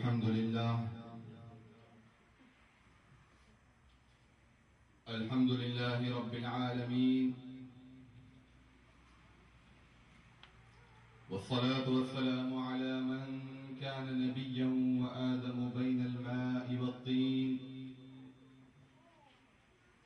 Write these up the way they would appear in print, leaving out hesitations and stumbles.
الحمد لله الحمد لله رب العالمين، والصلاة والسلام على من كان نبيا وآدم بين الماء والطين،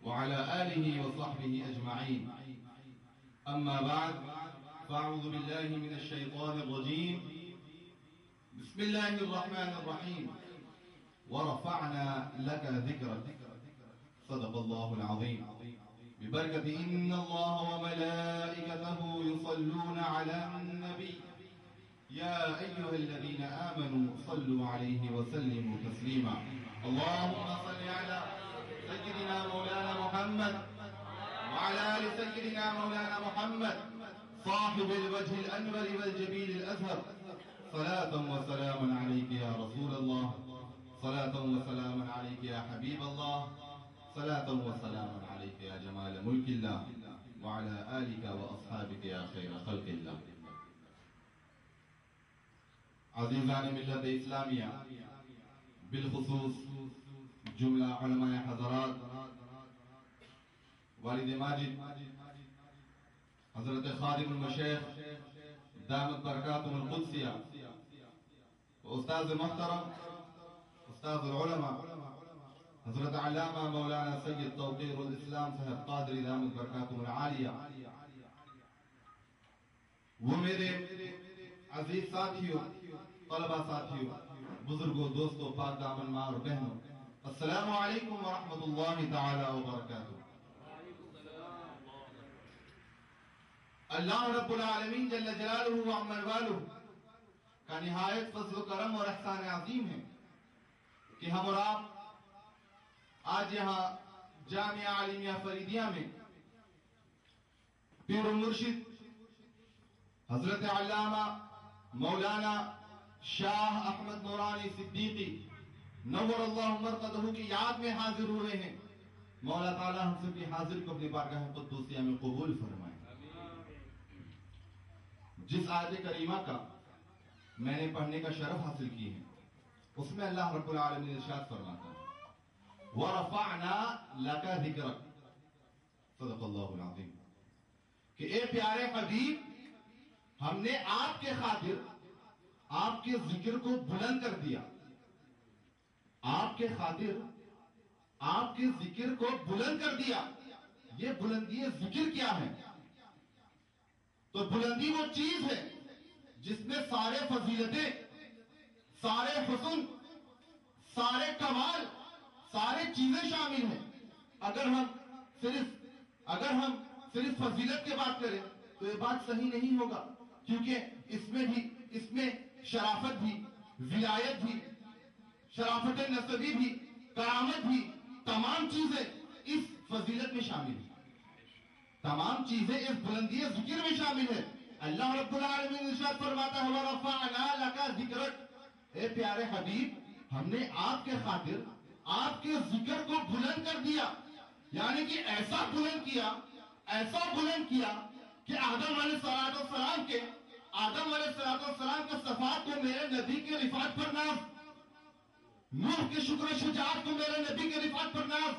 وعلى آله وصحبه أجمعين. أما بعد، فأعوذ بالله من الشيطان الرجيم. بسم الله الرحمن الرحيم. ورفعنا لك ذكرك. صدق الله العظيم. ببركة إن الله وملائكته يصلون على النبي يا أيها الذين آمنوا صلوا عليه وسلموا تسليما. اللهم صل على سيدنا مولانا محمد وعلى آل سيدنا مولانا محمد صاحب الوجه الأنور والجبين الأزهر. صلاة وسلاما عليك يا رسول الله، صلاة وسلاما عليك يا حبيب الله، صلاة وسلاما عليك يا جمال ملك الله، وعلى آلك وأصحابك يا خير خلق الله. عزیزان ملت اسلامیہ، بالخصوص جملہ علماء حضرات، والد ماجد حضرت خادم المشیخ دامت برکاتهم القدسیہ، استاذ محترم استاذ العلماء حضرت علامہ مولانا سید توقیر الاسلام صاحب قادری دامت برکاتهم العالیہ، وہ میرے عزیز ساتھیوں، طلبہ ساتھیوں، بزرگوں، دوستوں، پاک دامن ماں اور بہنوں، السلام علیکم ورحمۃ اللہ تعالی وبرکاتہ۔ اللہ رب العالمین جل جلالہ وعمن والہ کا نہایت فضل و کرم اور احسان عظیم ہے کہ ہم اور آپ آج یہاں جامعہ عالمیہ فریدیہ میں پیر المرشد حضرت علامہ مولانا شاہ احمد نورانی صدیقی نور اللہ مرقدہ کی یاد میں حاضر ہوئے ہیں۔ مولا تعالی ہم سب کی حاضر کو اپنی بارگاہ قدوسیہ میں قبول فرمائے۔ جس آیت کریمہ کا میں نے پڑھنے کا شرف حاصل کی ہے، اس میں اللہ رب العالمین ارشاد فرماتا ہے وَرَفَعْنَا لَكَ ذِكْرَكَ۔ صدق اللہ العظیم، کہ اے پیارے حبیب، ہم نے آپ کے خاطر آپ کے ذکر کو بلند کر دیا۔ آپ کے خاطر آپ کے ذکر کو بلند کر دیا۔ یہ بلندی ذکر کیا ہے؟ تو بلندی وہ چیز ہے جس میں سارے فضیلتیں، سارے حسن، سارے کمال، سارے چیزیں شامل ہیں۔ اگر ہم صرف فضیلت کی بات کریں تو یہ بات صحیح نہیں ہوگا، کیونکہ اس میں شرافت بھی، ولایت بھی، شرافت نسبی بھی، کرامت بھی، تمام چیزیں اس فضیلت میں شامل ہیں۔ تمام چیزیں اس بلندی ذکر میں شامل ہیں۔ اللہ رب العالمین ارشاد فرماتا ہے وَرَفَعْنَا لَكَ ذِكْرَكَ، اے پیارے حبیب، ہم نے آپ کے خاطر آپ کے ذکر کو بلند کر دیا۔ یعنی کہ ایسا بلند کیا کہ آدم علیہ السلام کے صفات کو میرے نبی کے رفعت پر ناز، نوح کے شکر و شجاعت کو میرے نبی کے رفعت پر ناز،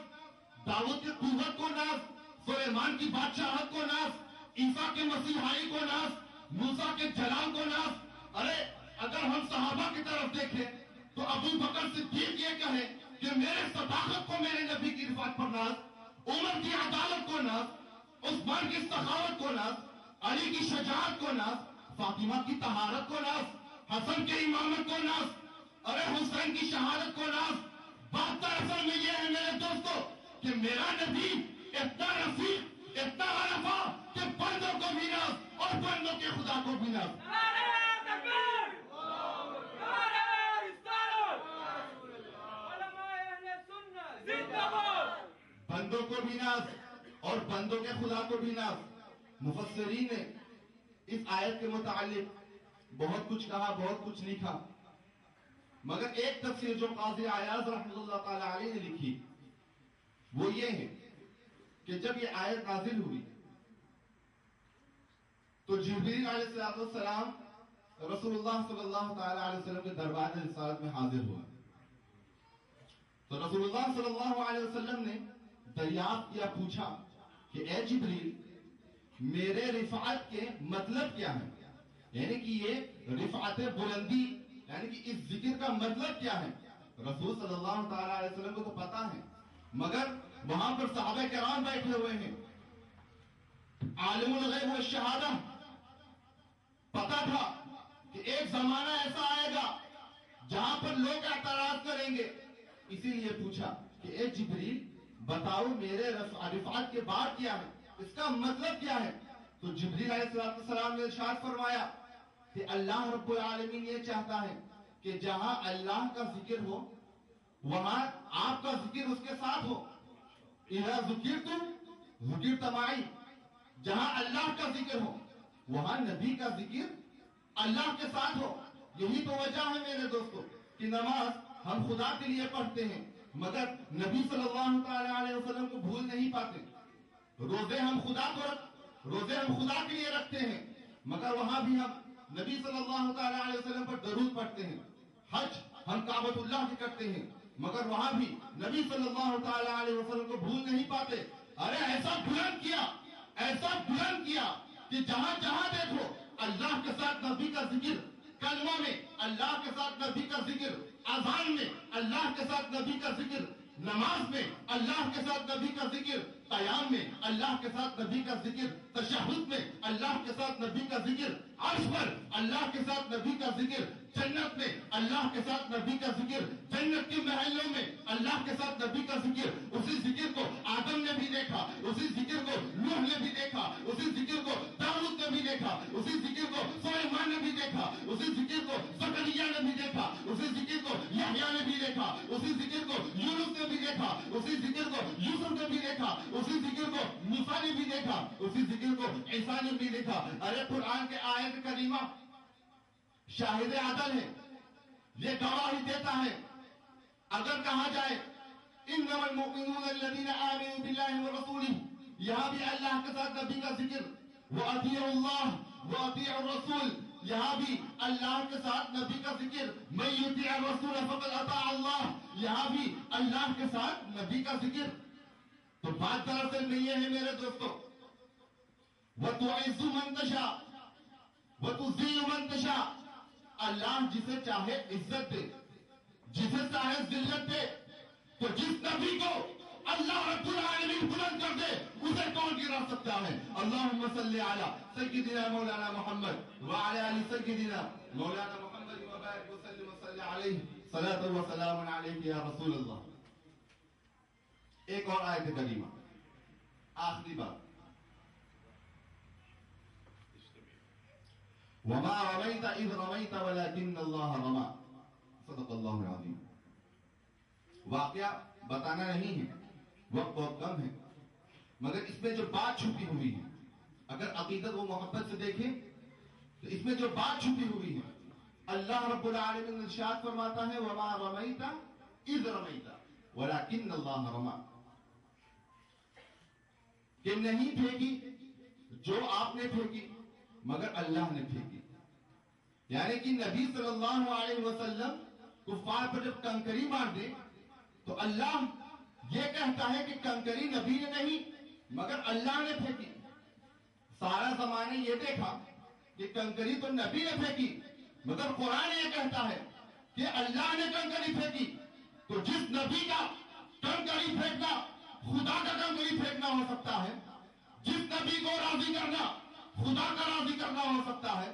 داؤد کی قوت کو ناز، سلیمان کی بادشاہت کو ناز، عیسیٰ کے مسیحائی کو ناز، موسیٰ کے جلال کو ناز۔ ارے اگر ہم صحابہ کی طرف دیکھیں تو ابو بکر صدیق یہ کہے کہ میرے صداقت کو میرے نبی کی رفعت پر ناز، عمر کی عدالت کو ناز، عثمان کی سخاوت کو ناز، علی کی شجاعت کو ناز، فاطمہ کی طہارت کو ناز، حسن کے امامت کو ناز، ارے حسین کی شہادت کو ناز۔ بات دراصل میں یہ ہے میرے دوستو کہ میرا نبی اتنا رفیق، اتنا عرفہ کہ بندوں کو بھی ناز اور بندوں کے خدا کو بھی ناز۔ بندوں کو بھی ناز اور بندوں کے خدا کو بھی ناز۔ مفسرین نے اس آیت کے متعلق بہت کچھ کہا، بہت کچھ لکھا، مگر ایک تفسیر جو قاضی عیاض رحمۃ اللہ تعالی علیہ نے لکھی وہ یہ ہے کہ جب یہ آیت نازل ہوئی تو جبریل علیہ السلام رسول اللہ صلی اللہ تعالی علیہ وسلم کے دربار رسالت میں حاضر ہوا. تو رسول اللہ صلی اللہ علیہ وسلم نے دریافت کیا, پوچھا کہ اے جبریل میرے رفعت کے مطلب کیا ہے, یعنی کہ یہ رفعت بلندی یعنی کہ اس ذکر کا مطلب کیا ہے. رسول صلی اللہ تعالی علیہ وسلم کو تو پتا ہے, مگر وہاں پر صحابہ کرام بیٹھے ہوئے ہیں, عالم الغیب والشہادہ, پتا تھا کہ ایک زمانہ ایسا آئے گا جہاں پر لوگ اعتراض کریں گے. اسی لیے پوچھا کہ اے جبریل بتاؤ میرے رفعت کے بعد کیا ہے, اس کا مطلب کیا ہے. تو جبریل علیہ السلام نے ارشاد فرمایا کہ اللہ رب العالمین یہ چاہتا ہے کہ جہاں اللہ کا ذکر ہو وہاں آپ کا ذکر اس کے ساتھ ہو. اذا ذکرتم ذکرت معی, جہاں اللہ کا ذکر ہو وہاں نبی کا ذکر اللہ کے ساتھ ہو. یہی تو وجہ ہے میرے دوستوں کہ نماز ہم خدا کے لیے پڑھتے ہیں مگر نبی صلی اللہ تعالی علیہ وسلم کو بھول نہیں پاتے. روزے ہم خدا کے لیے رکھتے ہیں مگر وہاں بھی ہم نبی صلی اللہ تعالی علیہ وسلم پر درود پڑھتے ہیں. حج ہم کعبۃ اللہ کے کرتے ہیں مگر وہاں بھی نبی صلی اللہ تعالی علیہ وسلم کو بھول نہیں پاتے. ارے ایسا بلند کیا کہ جہاں جہاں دیکھو اللہ کے ساتھ نبی کا ذکر, کلمہ میں اللہ کے ساتھ نبی کا ذکر, اذان میں اللہ کے ساتھ نبی کا ذکر, نماز میں اللہ کے ساتھ نبی کا ذکر, قیام میں اللہ کے ساتھ نبی کا ذکر, تشہد میں اللہ کے ساتھ نبی کا ذکر, عرش پر اللہ کے ساتھ نبی کا ذکر, جنت میں اللہ کے ساتھ نبی کا ذکر, جنت کے محلوں میں اللہ کے ساتھ نبی کا ذکر. اسی ذکر کو آدم نے بھی دیکھا, اسی ذکر کو نوح نے بھی دیکھا, اسی ذکر کو داؤد نے بھی دیکھا, اسی ذکر کو سلیمان نے بھی دیکھا, اسی ذکر کو زکریا نے بھی دیکھا, اسی ذکر کو یحییٰ نے بھی دیکھا, اسی ذکر کو یونس نے بھی دیکھا, اسی ذکر کو یوسف نے بھی دیکھا, اسی ذکر کو موسیٰ نے بھی دیکھا, اسی ذکر کو عیسیٰ نے بھی دیکھا. ارے قرآن کے آیت کریمہ شاہد عدل ہے, یہ گواہی دیتا ہے. اگر کہا جائے انما المؤمنون الذين آمنوا بالله ورسوله, یہاں بھی اللہ کے ساتھ نبی کا ذکر, وَأَطِيعُوا اللَّهَ وَأَطِيعُوا الرَّسُولَ, یہاں بھی اللہ کے ساتھ نبی کا ذکر, مَن يُطِعِ الرَّسُولَ فَقَدْ أَطَاعَ اللَّهَ, یہاں بھی اللہ کے ساتھ نبی کا ذکر. تو بات دراصل میں یہ ہے میرے دوستو, وَتُعِزُّ مَن تَشَاءُ وَتُذِلُّ مَن تَشَاءُ, اللہ جسے چاہے عزت دے, جسے چاہے ذلت دے. تو جس نبی کو اللہ رب العالمین بلند کر دے اسے کون گرا سکتا ہے. اللہم صلی علی سیدنا مولانا محمد وعلی آل سیدنا مولانا محمد وبارک وسلم وصلی علیہ صلاۃ و سلام علیک یا رسول اللہ. ایک اور آیت کریمہ, آخری بات, وما رمیت اذ رمیت ولکن اللہ رمی, صدق اللہ العظیم. واقعہ بتانا نہیں ہے, وقت بہت کم ہے, مگر اس میں جو بات چھپی ہوئی ہے, اگر عقیدت و محبت سے دیکھیں تو اس میں جو بات چھپی ہوئی ہے, اللہ رب العالمین ارشاد فرماتا ہے وما رمیت اذ رمیت ولکن اللہ رمی, کہ نہیں پھینکی جو آپ نے پھینکی مگر اللہ نے پھینکی. یعنی کہ نبی صلی اللہ علیہ وسلم کفار پر جب کنکری مار دے تو اللہ یہ کہتا ہے کہ کنکری نبی نے نہیں مگر اللہ نے پھینکی. سارا زمانے یہ دیکھا کہ کنکری تو نبی نے پھینکی مگر قرآن یہ کہتا ہے کہ اللہ نے کنکری پھینکی. تو جس نبی کا کنکری پھینکنا خدا کا کنکری پھینکنا ہو سکتا ہے, جس نبی کو راضی کرنا خدا کا راضی کرنا ہو سکتا ہے,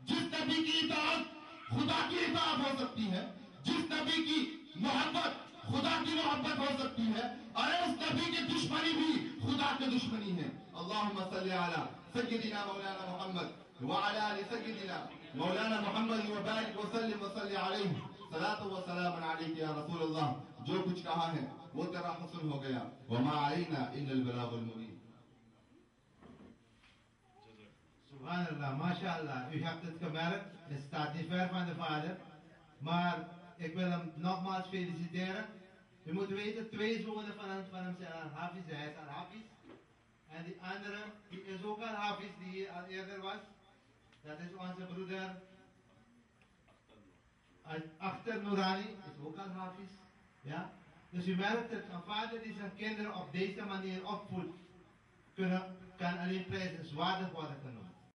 جس نبی کی اطاعت خدا کی اطاعت ہو سکتی ہے, جس نبی کی محبت خدا کی محبت ہو سکتی ہے, ارے اس نبی کی دشمنی بھی خدا کی دشمنی ہے. اللہم صلی علی سیدنا مولانا محمد وعلی آل سیدنا مولانا محمد وبارک وسلم وصلی علیہ صلاۃ و سلام علیک یا رسول اللہ. جو کچھ کہا ہے وہ تیرا حسن ہو گیا, وما علینا الا البلاغ المبین. Subhanallah, mashallah. U hebt het gemerkt, het staat niet ver van de vader. Maar ik wil hem nogmaals feliciteren. Je moet weten, twee zonen van hem zijn al-Hafiz, hij is al-Hafiz. En die andere, die is ook al-Hafiz, die hier al eerder was. Dat is onze broeder Achter Noorani is ook al hafiz. Ja? Dus u merkt dat een vader die zijn kinderen op deze manier opvoedt, kan alleen prijzenswaardig worden genoemd.